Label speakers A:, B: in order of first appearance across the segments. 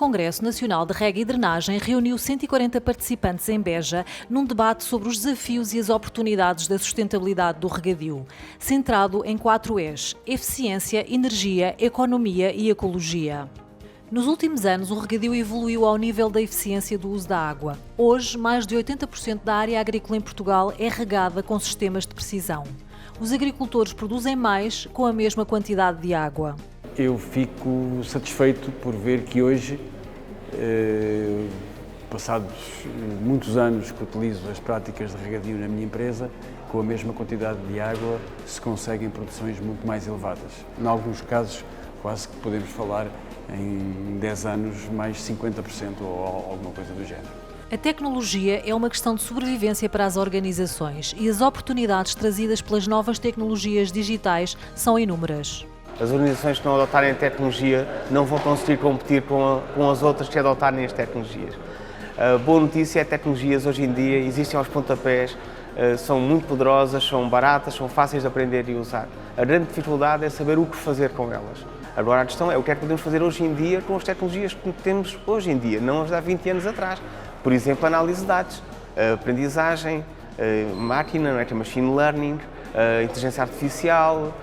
A: Congresso Nacional de Rega e Drenagem reuniu 140 participantes em Beja num debate sobre os desafios e as oportunidades da sustentabilidade do regadio, centrado em 4 E's: eficiência, energia, economia e ecologia. Nos últimos anos, o regadio evoluiu ao nível da eficiência do uso da água. Hoje, mais de 80% da área agrícola em Portugal é regada com sistemas de precisão. Os agricultores produzem mais com a mesma quantidade de água.
B: Eu fico satisfeito por ver que hoje, passados muitos anos que utilizo as práticas de regadio na minha empresa, com a mesma quantidade de água se conseguem produções muito mais elevadas. Em alguns casos, quase que podemos falar em 10 anos mais 50% ou alguma coisa do género.
A: A tecnologia é uma questão de sobrevivência para as organizações e as oportunidades trazidas pelas novas tecnologias digitais são inúmeras.
C: As organizações que não adotarem a tecnologia não vão conseguir competir com as outras que adotarem as tecnologias. A boa notícia é que tecnologias hoje em dia existem aos pontapés, são muito poderosas, são baratas, são fáceis de aprender e usar. A grande dificuldade é saber o que fazer com elas. Agora a questão é o que é que podemos fazer hoje em dia com as tecnologias que temos hoje em dia, não as de há 20 anos atrás. Por exemplo, análise de dados, aprendizagem, máquina, machine learning, inteligência artificial.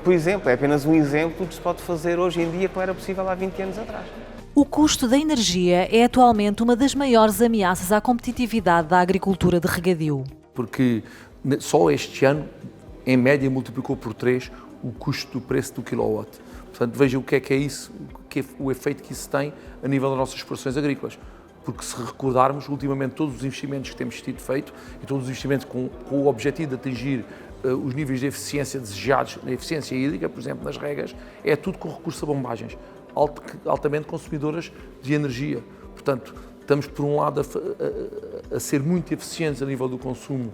C: Por exemplo, é apenas um exemplo que se pode fazer hoje em dia que não era possível há 20 anos atrás.
A: O custo da energia é atualmente uma das maiores ameaças à competitividade da agricultura de regadio.
D: Porque só este ano, em média, multiplicou por 3 o custo do preço do quilowatt. Portanto, veja o que é isso, o efeito que isso tem a nível das nossas explorações agrícolas. Porque se recordarmos, ultimamente todos os investimentos que temos tido feito e todos os investimentos com o objetivo de atingir os níveis de eficiência desejados, na eficiência hídrica, por exemplo, nas regas, é tudo com recurso a bombagens, altamente consumidoras de energia. Portanto, estamos por um lado a ser muito eficientes a nível do consumo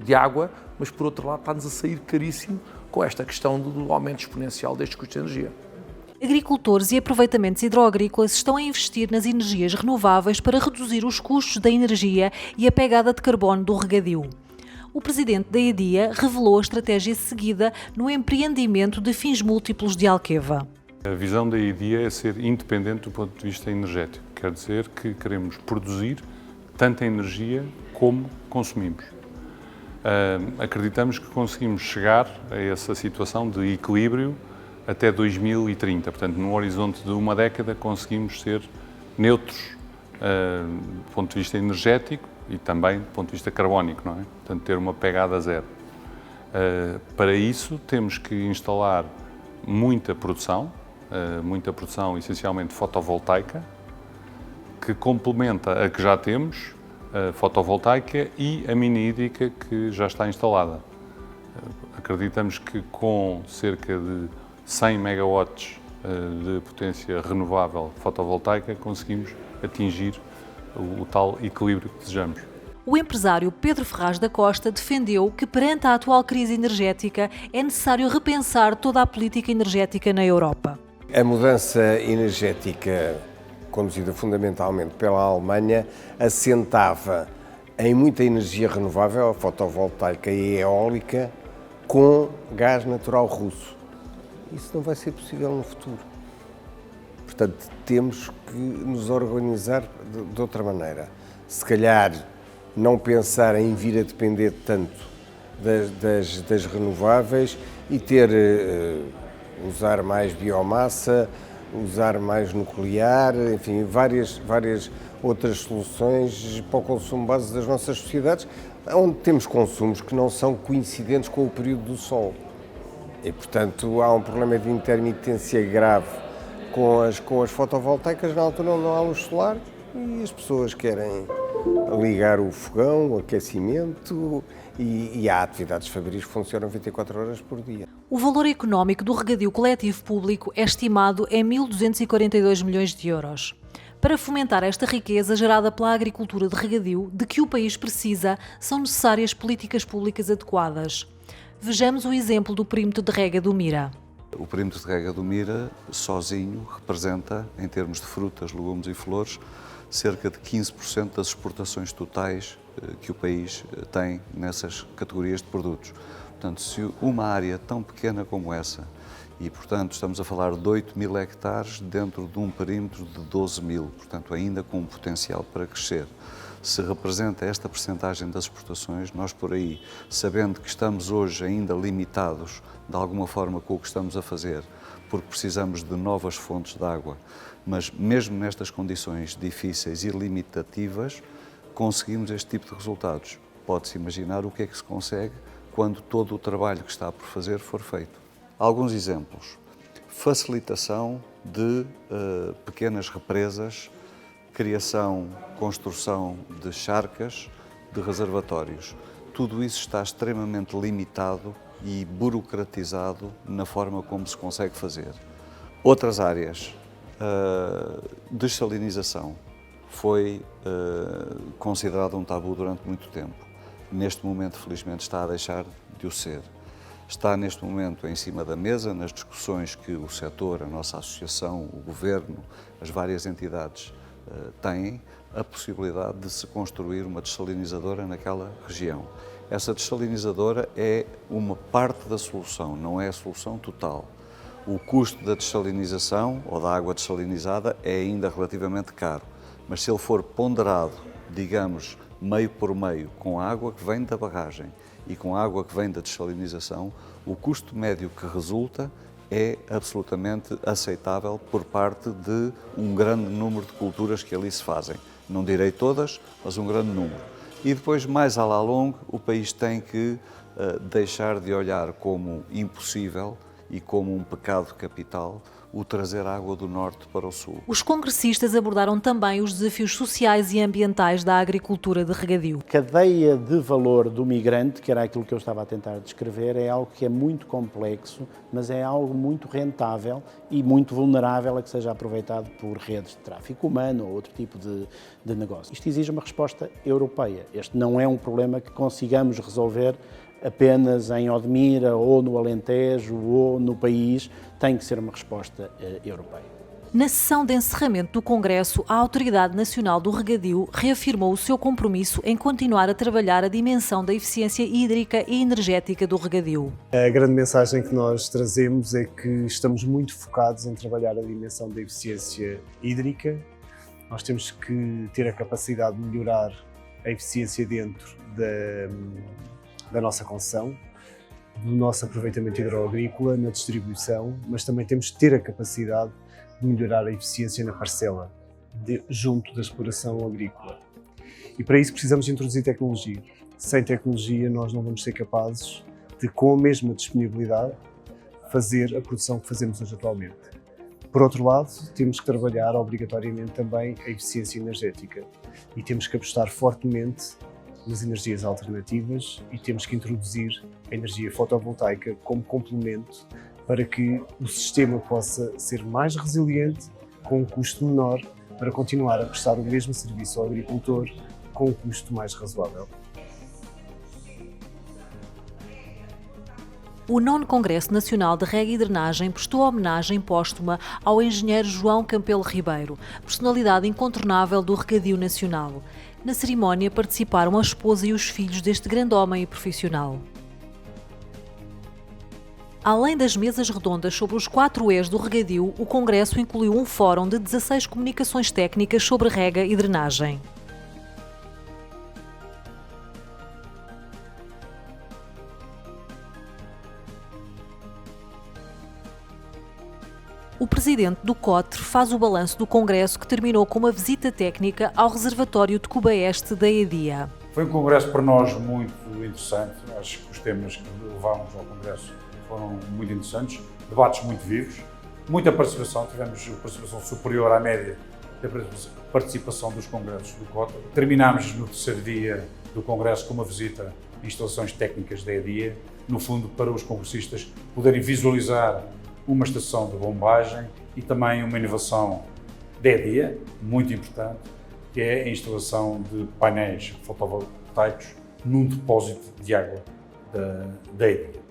D: de água, mas por outro lado está-nos a sair caríssimo com esta questão do aumento exponencial destes custos de energia.
A: Agricultores e aproveitamentos hidroagrícolas estão a investir nas energias renováveis para reduzir os custos da energia e a pegada de carbono do regadio. O presidente da EDIA revelou a estratégia seguida no empreendimento de fins múltiplos de Alqueva.
E: A visão da EDIA é ser independente do ponto de vista energético. Quer dizer que queremos produzir tanta energia como consumimos. Acreditamos que conseguimos chegar a essa situação de equilíbrio até 2030. Portanto, num horizonte de uma década, conseguimos ser neutros do ponto de vista energético e também do ponto de vista carbónico, não é? Portanto, ter uma pegada zero. Para isso, temos que instalar muita produção essencialmente fotovoltaica, que complementa a que já temos, a fotovoltaica e a mini hídrica que já está instalada. Acreditamos que com cerca de 100 megawatts de potência renovável fotovoltaica conseguimos atingir o tal equilíbrio que desejamos.
A: O empresário Pedro Ferraz da Costa defendeu que perante a atual crise energética é necessário repensar toda a política energética na Europa.
F: A mudança energética, conduzida fundamentalmente pela Alemanha, assentava em muita energia renovável, a fotovoltaica e a eólica, com gás natural russo. Isso não vai ser possível no futuro. Portanto, temos que nos organizar de outra maneira. Se calhar, não pensar em vir a depender tanto das renováveis e usar mais biomassa, usar mais nuclear, enfim, várias outras soluções para o consumo base das nossas sociedades, onde temos consumos que não são coincidentes com o período do sol. E, portanto, há um problema de intermitência grave com as fotovoltaicas, na altura não há luz solar e as pessoas querem ligar o fogão, o aquecimento e há atividades fabris que funcionam 24 horas por dia.
A: O valor económico do regadio coletivo público é estimado em 1.242 milhões de euros. Para fomentar esta riqueza gerada pela agricultura de regadio, de que o país precisa, são necessárias políticas públicas adequadas. Vejamos o exemplo do perímetro de rega do Mira.
G: O perímetro de rega do Mira, sozinho, representa, em termos de frutas, legumes e flores, cerca de 15% das exportações totais que o país tem nessas categorias de produtos. Portanto, se uma área tão pequena como essa E, portanto, estamos a falar de 8.000 hectares dentro de um perímetro de 12.000, portanto, ainda com um potencial para crescer. Se representa esta percentagem das exportações, nós por aí, sabendo que estamos hoje ainda limitados de alguma forma com o que estamos a fazer, porque precisamos de novas fontes de água, mas mesmo nestas condições difíceis e limitativas, conseguimos este tipo de resultados. Pode-se imaginar o que é que se consegue quando todo o trabalho que está por fazer for feito. Alguns exemplos. Facilitação de pequenas represas, criação, construção de charcas, de reservatórios. Tudo isso está extremamente limitado e burocratizado na forma como se consegue fazer. Outras áreas, dessalinização, foi considerado um tabu durante muito tempo. Neste momento, felizmente, está a deixar de o ser. Está neste momento em cima da mesa, nas discussões que o setor, a nossa associação, o governo, as várias entidades têm, a possibilidade de se construir uma dessalinizadora naquela região. Essa dessalinizadora é uma parte da solução, não é a solução total. O custo da dessalinização ou da água dessalinizada é ainda relativamente caro, mas se ele for ponderado, digamos, meio por meio, com a água que vem da barragem e com a água que vem da dessalinização, o custo médio que resulta é absolutamente aceitável por parte de um grande número de culturas que ali se fazem. Não direi todas, mas um grande número. E depois, mais à la longue, o país tem que deixar de olhar como impossível e como um pecado capital o trazer água do norte para o sul.
A: Os congressistas abordaram também os desafios sociais e ambientais da agricultura de regadio.
H: A cadeia de valor do migrante, que era aquilo que eu estava a tentar descrever, é algo que é muito complexo, mas é algo muito rentável e muito vulnerável a que seja aproveitado por redes de tráfico humano ou outro tipo de negócio. Isto exige uma resposta europeia. Este não é um problema que consigamos resolver apenas em Odmira ou no Alentejo ou no país, tem que ser uma resposta europeia.
A: Na sessão de encerramento do Congresso, a Autoridade Nacional do Regadio reafirmou o seu compromisso em continuar a trabalhar a dimensão da eficiência hídrica e energética do regadio.
I: A grande mensagem que nós trazemos é que estamos muito focados em trabalhar a dimensão da eficiência hídrica. Nós temos que ter a capacidade de melhorar a eficiência dentro da nossa concessão, do nosso aproveitamento hidroagrícola, na distribuição, mas também temos que ter a capacidade de melhorar a eficiência na parcela, junto da exploração agrícola. E para isso precisamos introduzir tecnologia. Sem tecnologia nós não vamos ser capazes de, com a mesma disponibilidade, fazer a produção que fazemos hoje atualmente. Por outro lado, temos que trabalhar obrigatoriamente também a eficiência energética e temos que apostar fortemente nas energias alternativas e temos que introduzir a energia fotovoltaica como complemento para que o sistema possa ser mais resiliente, com um custo menor, para continuar a prestar o mesmo serviço ao agricultor com um custo mais razoável.
A: O 9º Congresso Nacional de Rega e Drenagem prestou homenagem póstuma ao engenheiro João Campelo Ribeiro, personalidade incontornável do regadio nacional. Na cerimónia participaram a esposa e os filhos deste grande homem e profissional. Além das mesas redondas sobre os 4 E's do regadio, o Congresso incluiu um fórum de 16 comunicações técnicas sobre rega e drenagem. O presidente do COTRE faz o balanço do Congresso, que terminou com uma visita técnica ao reservatório de Cubaeste da EDIA.
J: Foi um congresso para nós muito interessante. Acho que os temas que levámos ao congresso foram muito interessantes, debates muito vivos, muita participação, tivemos participação superior à média da participação dos congressos do COTRE. Terminámos no 3º dia do congresso com uma visita a instalações técnicas da EDIA, no fundo para os congressistas poderem visualizar uma estação de bombagem e também uma inovação da EDIA, muito importante, que é a instalação de painéis fotovoltaicos num depósito de água da EDIA.